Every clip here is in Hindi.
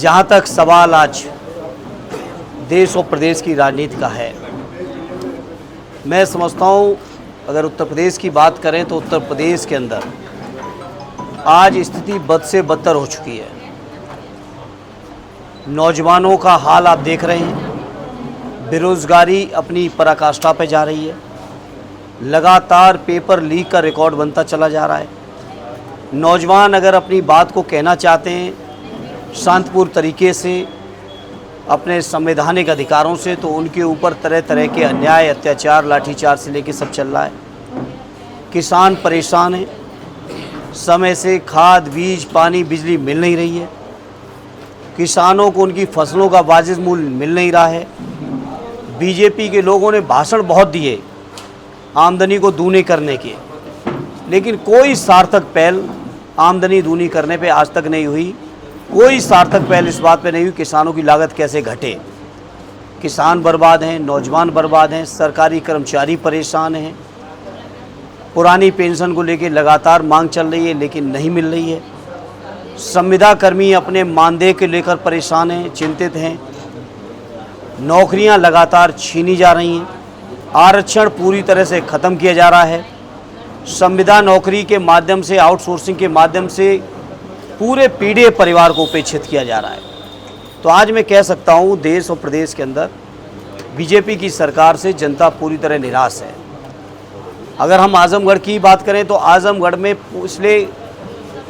जहाँ तक सवाल आज देश और प्रदेश की राजनीति का है, मैं समझता हूँ अगर उत्तर प्रदेश की बात करें तो उत्तर प्रदेश के अंदर आज स्थिति बद से बदतर हो चुकी है। नौजवानों का हाल आप देख रहे हैं, बेरोज़गारी अपनी पराकाष्ठा पे जा रही है, लगातार पेपर लीक का रिकॉर्ड बनता चला जा रहा है। नौजवान अगर अपनी बात को कहना चाहते हैं शांतिपूर्ण तरीके से अपने संवैधानिक अधिकारों से, तो उनके ऊपर तरह तरह के अन्याय, अत्याचार, लाठीचार्ज से लेके सब चल रहा है। किसान परेशान हैं, समय से खाद, बीज, पानी, बिजली मिल नहीं रही है। किसानों को उनकी फसलों का वाजिब मूल्य मिल नहीं रहा है। बीजेपी के लोगों ने भाषण बहुत दिए आमदनी को दूनी करने के, लेकिन कोई सार्थक पहल आमदनी दूनी करने पे आज तक नहीं हुई। कोई सार्थक पहल इस बात पे नहीं हुई किसानों की लागत कैसे घटे। किसान बर्बाद हैं, नौजवान बर्बाद हैं, सरकारी कर्मचारी परेशान हैं। पुरानी पेंशन को लेकर लगातार मांग चल रही है लेकिन नहीं मिल रही है। संविदा कर्मी अपने मानदेय को लेकर परेशान हैं, चिंतित हैं। नौकरियां लगातार छीनी जा रही हैं। आरक्षण पूरी तरह से ख़त्म किया जा रहा है। संविदा नौकरी के माध्यम से, आउटसोर्सिंग के माध्यम से पूरे पीढ़ी परिवार को उपेक्षित किया जा रहा है। तो आज मैं कह सकता हूँ देश और प्रदेश के अंदर बीजेपी की सरकार से जनता पूरी तरह निराश है। अगर हम आजमगढ़ की बात करें तो आजमगढ़ में पिछले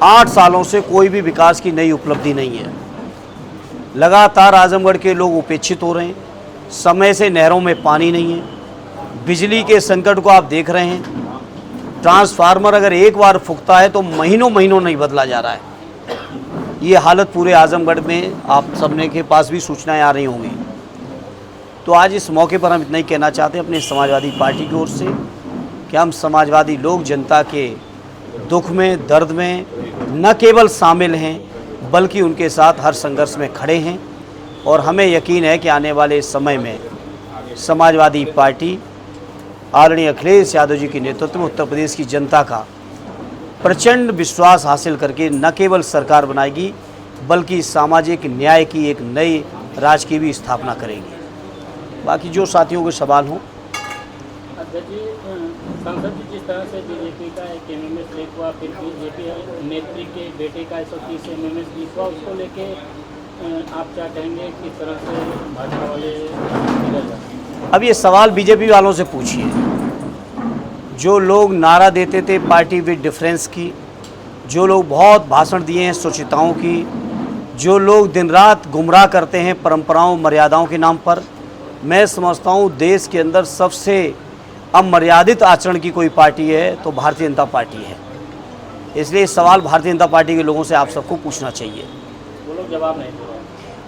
8 सालों से कोई भी विकास की नई उपलब्धि नहीं है। लगातार आजमगढ़ के लोग उपेक्षित हो रहे हैं। समय से नहरों में पानी नहीं है। बिजली के संकट को आप देख रहे हैं। ट्रांसफार्मर अगर एक बार फूकता है तो महीनों महीनों नहीं बदला जा रहा है। ये हालत पूरे आजमगढ़ में आप सबने के पास भी सूचनाएं आ रही होंगी। तो आज इस मौके पर हम इतना ही कहना चाहते हैं अपने समाजवादी पार्टी की ओर से कि हम समाजवादी लोग जनता के दुख में, दर्द में न केवल शामिल हैं बल्कि उनके साथ हर संघर्ष में खड़े हैं। और हमें यकीन है कि आने वाले समय में समाजवादी पार्टी आदरणीय अखिलेश यादव जी के नेतृत्व में उत्तर प्रदेश की जनता का प्रचंड विश्वास हासिल करके न केवल सरकार बनाएगी बल्कि सामाजिक न्याय की एक नई राज की भी स्थापना करेगी। बाकी जो साथियों के सवाल हों। संसद जिस तरह से बीजेपी का एक एमएमएस लीक हुआ, फिर बीजेपी नेत्री के बेटे का 130 एमएमएस लीक हुआ, उसको लेके आप क्या कहेंगे, किस तरह से भाजपा वाले निकल जाए? अब ये सवाल बीजेपी वालों से पूछिए। जो लोग नारा देते थे पार्टी विद डिफरेंस की, जो लोग बहुत भाषण दिए हैं स्वच्छताओं की, जो लोग दिन रात गुमराह करते हैं परंपराओं मर्यादाओं के नाम पर, मैं समझता हूँ देश के अंदर सबसे अमर्यादित आचरण की कोई पार्टी है तो भारतीय जनता पार्टी है। इसलिए सवाल भारतीय जनता पार्टी के लोगों से आप सबको पूछना चाहिए। वो लोग जवाब नहीं दे रहे।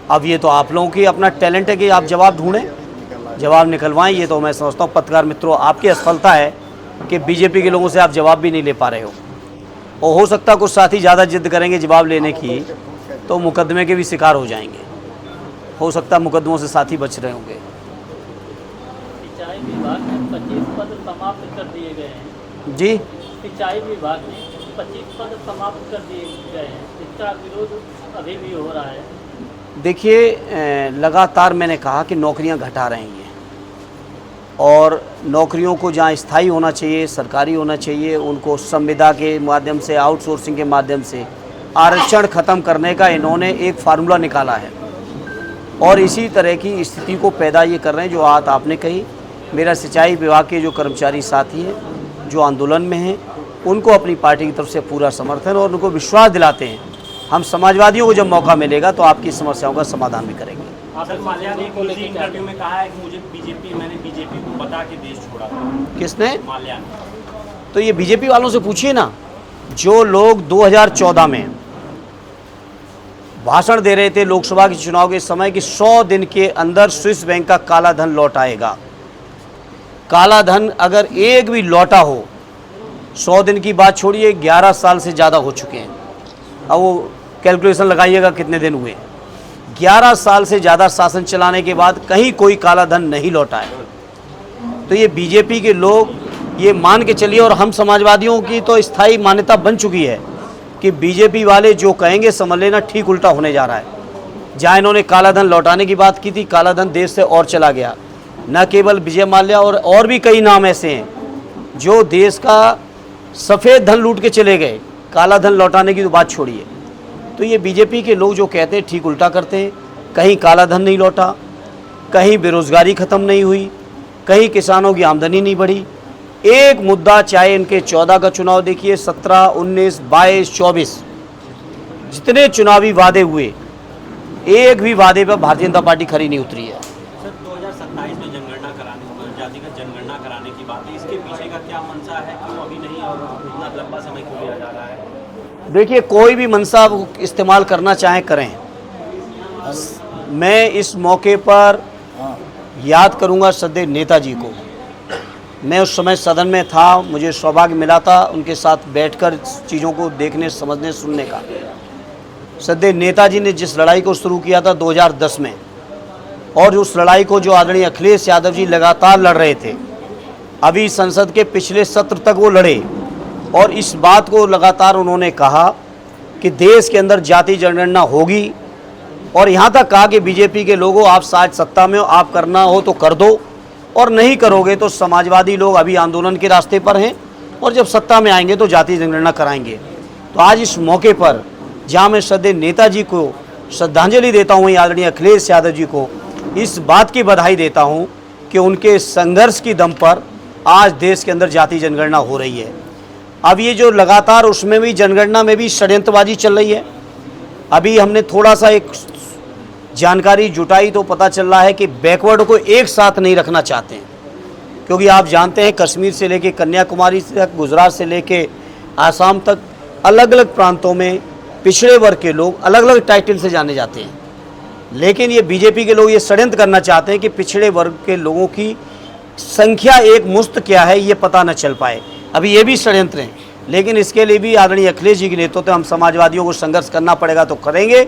अब ये तो आप लोगों की अपना टैलेंट है कि आप जवाब ढूंढें, जवाब निकलवाएं। ये तो मैं समझता हूँ पत्रकार मित्रों आपकी असफलता है कि बीजेपी के लोगों से आप जवाब भी नहीं ले पा रहे हो। और हो सकता कुछ साथी ज़्यादा जिद करेंगे जवाब लेने की तो मुकदमे के भी शिकार हो जाएंगे। हो सकता मुकदमों से साथी बच रहे होंगे। सिंचाई विभाग में 25 पद समाप्त कर दिए गए हैं। जी, सिंचाई विभाग में 25 पद समाप्त कर दिए गए हैं। इसका विरोध अभी भी हो रहा है। देखिए लगातार मैंने कहा कि नौकरियां घटा रहे हैं और नौकरियों को जहां स्थायी होना चाहिए, सरकारी होना चाहिए, उनको संविदा के माध्यम से, आउटसोर्सिंग के माध्यम से आरक्षण ख़त्म करने का इन्होंने एक फार्मूला निकाला है। और इसी तरह की स्थिति को पैदा ये कर रहे हैं जो बात आपने कही। मेरा सिंचाई विभाग के जो कर्मचारी साथी हैं जो आंदोलन में हैं, उनको अपनी पार्टी की तरफ से पूरा समर्थन और उनको विश्वास दिलाते हैं हम समाजवादियों को जब मौका मिलेगा तो आपकी समस्याओं का समाधान भी करेंगे। सर, माल्या ने इंटरव्यू में कहा है कि मैंने बीजेपी को बता के देश छोड़ा था। किसने? माल्या ने। तो ये बीजेपी वालों से पूछिए ना, जो लोग 2014 में भाषण दे रहे थे लोकसभा के चुनाव के समय कि 100 दिन के अंदर स्विस बैंक का काला धन लौट आएगा। काला धन अगर एक भी लौटा हो, 100 दिन की बात छोड़िए, 11 साल से ज़्यादा हो चुके हैं। अब वो कैलकुलेशन लगाइएगा कितने दिन हुए। 11 साल से ज़्यादा शासन चलाने के बाद कहीं कोई काला धन नहीं लौटा है। तो ये बीजेपी के लोग ये मान के चलिए, और हम समाजवादियों की तो स्थायी मान्यता बन चुकी है कि बीजेपी वाले जो कहेंगे समझ लेना ठीक उल्टा होने जा रहा है। जहाँ इन्होंने काला धन लौटाने की बात की थी, काला धन देश से और चला गया। न केवल विजय माल्या और भी कई नाम ऐसे हैं जो देश का सफ़ेद धन लूट के चले गए, काला धन लौटाने की तो बात छोड़िए। तो ये बीजेपी के लोग जो कहते हैं ठीक उल्टा करते हैं। कहीं काला धन नहीं लौटा, कहीं बेरोज़गारी ख़त्म नहीं हुई, कहीं किसानों की आमदनी नहीं बढ़ी। एक मुद्दा, चाहे इनके 14 का चुनाव देखिए, 17, 19, 22, 24, जितने चुनावी वादे हुए, एक भी वादे पर भारतीय जनता पार्टी खरी नहीं उतरी है। सर 2027 में जनगणना कराने, जातिगत जनगणना कराने की बात है, इसके पीछे का क्या मंशा है, क्यों अभी नहीं और इतना लंबा समय क्यों लिया जा रहा है? देखिए, कोई भी मंशा इस्तेमाल करना चाहे करें। मैं इस मौके पर याद करूंगा सदैव नेताजी को। मैं उस समय सदन में था, मुझे सौभाग्य मिला था उनके साथ बैठकर चीज़ों को देखने, समझने, सुनने का। सदैव नेताजी ने जिस लड़ाई को शुरू किया था 2010 में, और उस लड़ाई को जो आदरणीय अखिलेश यादव जी लगातार लड़ रहे थे, अभी संसद के पिछले सत्र तक वो लड़े, और इस बात को लगातार उन्होंने कहा कि देश के अंदर जाति जनगणना होगी। और यहाँ तक कहा कि बीजेपी के लोगों, आप आज सत्ता में हो, आप करना हो तो कर दो, और नहीं करोगे तो समाजवादी लोग अभी आंदोलन के रास्ते पर हैं, और जब सत्ता में आएंगे तो जाति जनगणना कराएंगे। तो आज इस मौके पर जहाँ मैं सदैव नेताजी को श्रद्धांजलि देता हूँ, आदरणीय अखिलेश यादव जी को इस बात की बधाई देता हूँ कि उनके संघर्ष की दम पर आज देश के अंदर जाति जनगणना हो रही है। अब ये जो लगातार उसमें भी जनगणना में भी षड्यंत्रबाजी चल रही है। अभी हमने थोड़ा सा एक जानकारी जुटाई तो पता चल रहा है कि बैकवर्ड को एक साथ नहीं रखना चाहते हैं, क्योंकि आप जानते हैं कश्मीर से लेके कन्याकुमारी तक, गुजरात से लेके आसाम तक, अलग अलग प्रांतों में पिछड़े वर्ग के लोग अलग अलग टाइटल से जाने जाते हैं। लेकिन ये बीजेपी के लोग ये षड्यंत्र करना चाहते हैं कि पिछड़े वर्ग के लोगों की संख्या एक मुश्त क्या है ये पता न चल पाए। अभी ये भी षड्यंत्र हैं, लेकिन इसके लिए भी आदरणीय अखिलेश जी के नेतृत्व में हम समाजवादियों को संघर्ष करना पड़ेगा तो करेंगे।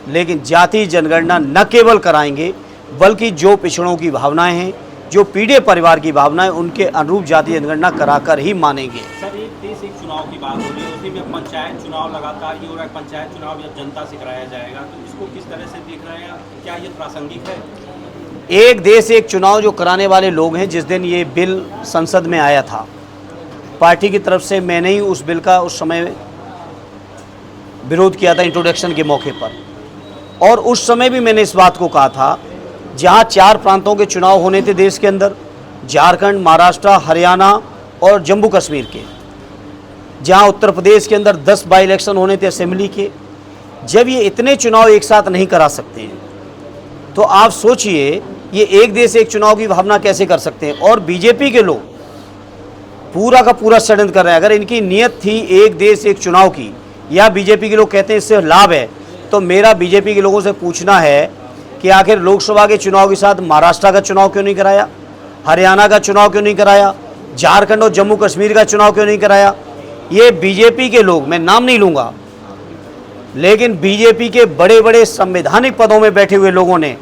लेकिन जाति जनगणना न केवल कराएंगे, बल्कि जो पिछड़ों की भावनाएं हैं, जो पीड़ित परिवार की भावनाएं, उनके अनुरूप जाति जनगणना कराकर ही मानेंगे। सर एक देश एक चुनाव की बात हो रही है, उसी में पंचायत चुनाव लगातार ये हो रहा है, पंचायत चुनाव या जनता से कराया जाएगा, तो इसको किस तरह से देख रहे हैं, क्या ये प्रासंगिक है? एक देश एक चुनाव जो कराने वाले लोग हैं, जिस दिन ये बिल संसद में आया था, पार्टी की तरफ से मैंने ही उस बिल का उस समय विरोध किया था इंट्रोडक्शन के मौके पर, और उस समय भी मैंने इस बात को कहा था, जहां 4 प्रांतों के चुनाव होने थे देश के अंदर, झारखंड, महाराष्ट्र, हरियाणा और जम्मू कश्मीर के, जहां उत्तर प्रदेश के अंदर 10 बाई इलेक्शन होने थे असेंबली के। जब ये इतने चुनाव एक साथ नहीं करा सकते हैं, तो आप सोचिए ये एक देश एक चुनाव की भावना कैसे कर सकते हैं। और बीजेपी के लोग पूरा का पूरा षड्यंत्र कर रहे हैं। अगर इनकी नीयत थी एक देश एक चुनाव की, या बीजेपी के लोग कहते हैं इससे लाभ है, तो मेरा बीजेपी के लोगों से पूछना है कि आखिर लोकसभा के चुनाव के साथ महाराष्ट्र का चुनाव क्यों नहीं कराया, हरियाणा का चुनाव क्यों नहीं कराया, झारखंड और जम्मू कश्मीर का चुनाव क्यों नहीं कराया। ये बीजेपी के लोग, मैं नाम नहीं लूँगा, लेकिन बीजेपी के बड़े बड़े संवैधानिक पदों में बैठे हुए लोगों ने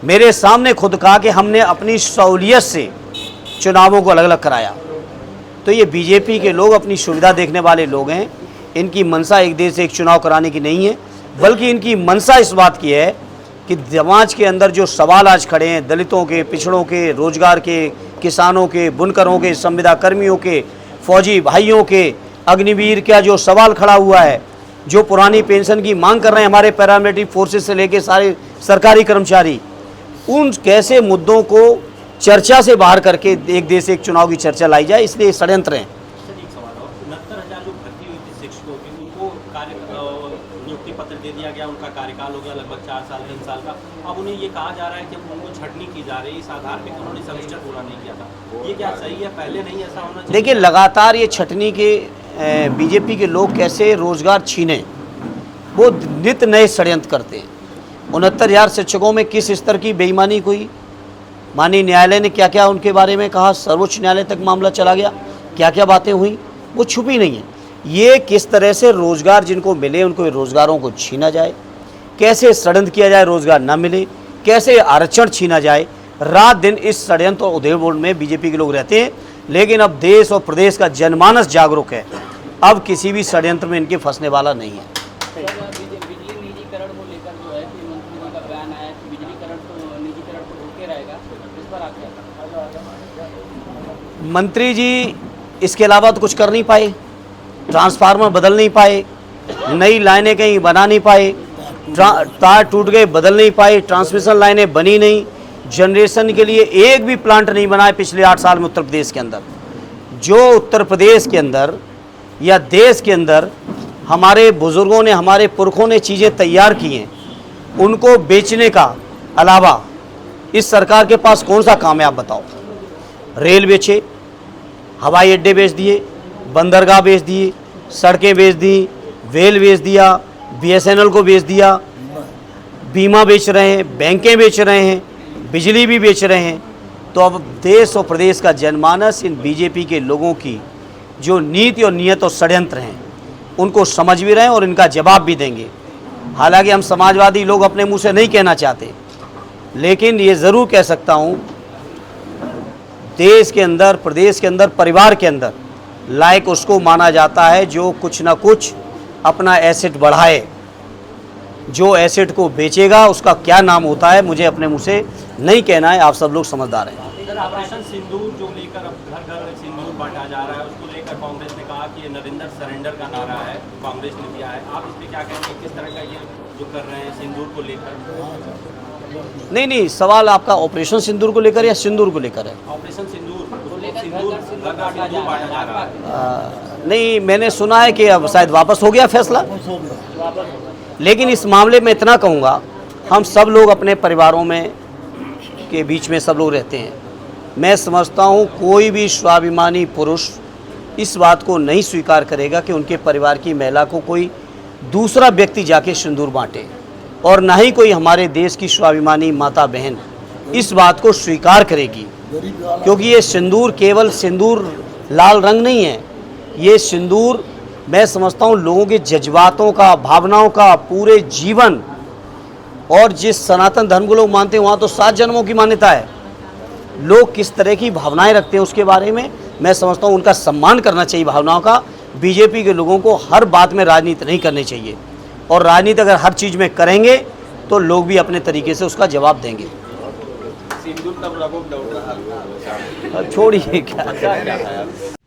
मेरे सामने खुद कहा कि हमने अपनी सहूलियत से चुनावों को अलग अलग कराया। तो ये बीजेपी के लोग अपनी सुविधा देखने वाले लोग हैं। इनकी मंशा एक देश एक चुनाव कराने की नहीं है, बल्कि इनकी मंशा इस बात की है कि समाज के अंदर जो सवाल आज खड़े हैं, दलितों के, पिछड़ों के, रोजगार के, किसानों के, बुनकरों के, संविदा कर्मियों के, फौजी भाइयों के, अग्निवीर का जो सवाल खड़ा हुआ है, जो पुरानी पेंशन की मांग कर रहे हैं हमारे पैरामिलिट्री फोर्सेस से लेके सारे सरकारी कर्मचारी, उन कैसे मुद्दों को चर्चा से बाहर करके एक देश एक चुनाव की चर्चा लाई जाए, इसलिए षड्यंत्र हैं। सर एक सवाल और, 69,000 जो भर्ती हुई थी शिक्षकों की, उनको नियुक्ति पत्र दे दिया गया, उनका कार्यकाल हो गया लगभग 4 साल 3 साल का। अब उन्हें ये कहा जा रहा है कि उनको छटनी की जा रही है इस आधार पर कि उन्होंने सेमेस्टर पूरा नहीं किया था। ये क्या सही है? पहले नहीं ऐसा होना चाहिए? देखिए, लगातार ये छटनी के बीजेपी के लोग कैसे रोजगार छीने, वो नित्य नए षड्यंत्र करते हैं। 69,000 शिक्षकों में किस स्तर की बेईमानी हुई, माननीय न्यायालय ने क्या क्या उनके बारे में कहा, सर्वोच्च न्यायालय तक मामला चला गया, क्या क्या बातें हुई, वो छुपी नहीं है। ये किस तरह से रोजगार जिनको मिले उनको रोजगारों को छीना जाए, कैसे षड्यंत्र किया जाए रोजगार ना मिले, कैसे आरक्षण छीना जाए, रात दिन इस षड्यंत्र और उधेड़-बुन में बीजेपी के लोग रहते हैं। लेकिन अब देश और प्रदेश का जनमानस जागरूक है, अब किसी भी षड्यंत्र में इनके फंसने वाला नहीं है। बिजली निजीकरण को लेकर जो है कि मंत्री जी इसके अलावा तो कुछ कर नहीं पाए, ट्रांसफार्मर बदल नहीं पाए, नई लाइनें कहीं बना नहीं पाए, तार टूट गए बदल नहीं पाए, ट्रांसमिशन लाइनें बनी नहीं, जनरेशन के लिए एक भी प्लांट नहीं बनाए पिछले 8 साल में उत्तर प्रदेश के अंदर। जो उत्तर प्रदेश के अंदर या देश के अंदर हमारे बुज़ुर्गों ने, हमारे पुरखों ने चीज़ें तैयार की हैं, उनको बेचने का अलावा इस सरकार के पास कौन सा काम है आप बताओ। रेल बेचे, हवाई अड्डे बेच दिए, बंदरगाह बेच दिए, सड़कें बेच दी, वेल बेच दिया, BSNL को बेच दिया, बीमा बेच रहे हैं, बैंकें बेच रहे हैं, बिजली भी बेच रहे हैं। तो अब देश और प्रदेश का जनमानस इन बीजेपी के लोगों की जो नीति और नियत और षड्यंत्र हैं उनको समझ भी रहे हैं और इनका जवाब भी देंगे। हालांकि हम समाजवादी लोग अपने मुंह से नहीं कहना चाहते, लेकिन ये ज़रूर कह सकता हूँ, देश के अंदर, प्रदेश के अंदर, परिवार के अंदर लायक उसको माना जाता है जो कुछ ना कुछ अपना एसेट बढ़ाए। जो एसेट को बेचेगा उसका क्या नाम होता है मुझे अपने मुंह से नहीं कहना है, आप सब लोग समझदार हैं। सर, ऑपरेशन सिंदूर जो लेकर अब घर घर सिंदूर बांटा जा रहा है, उसको लेकर कांग्रेस ने कहा कि ये नरेंद्र सरेंडर का नारा है, कांग्रेस ने दिया है। आप इस पर क्या कहेंगे, किस तरह का ये जो कर रहे हैं सिंदूर को लेकर? नहीं, सवाल आपका ऑपरेशन सिंदूर को लेकर या सिंदूर को लेकर है? ऑपरेशन सिंदूर बांटा जा रहा है। नहीं, मैंने सुना है कि अब शायद वापस हो गया फैसला। लेकिन इस मामले में इतना कहूँगा, हम सब लोग अपने परिवारों में के बीच में सब लोग रहते हैं। मैं समझता हूँ कोई भी स्वाभिमानी पुरुष इस बात को नहीं स्वीकार करेगा कि उनके परिवार की महिला को कोई दूसरा व्यक्ति जाके सिंदूर बांटे, और ना ही कोई हमारे देश की स्वाभिमानी माता बहन इस बात को स्वीकार करेगी। क्योंकि ये सिंदूर केवल सिंदूर लाल रंग नहीं है, ये सिंदूर मैं समझता हूँ लोगों के जज्बातों का, भावनाओं का, पूरे जीवन, और जिस सनातन धर्म को लोग मानते हैं वहाँ तो 7 जन्मों की मान्यता है। लोग किस तरह की भावनाएं रखते हैं उसके बारे में मैं समझता हूँ उनका सम्मान करना चाहिए भावनाओं का। बीजेपी के लोगों को हर बात में राजनीति नहीं करनी चाहिए, और राजनीति अगर हर चीज़ में करेंगे तो लोग भी अपने तरीके से उसका जवाब देंगे। सिंदूर तब लगो दौड़ रहा है। छोड़िए क्या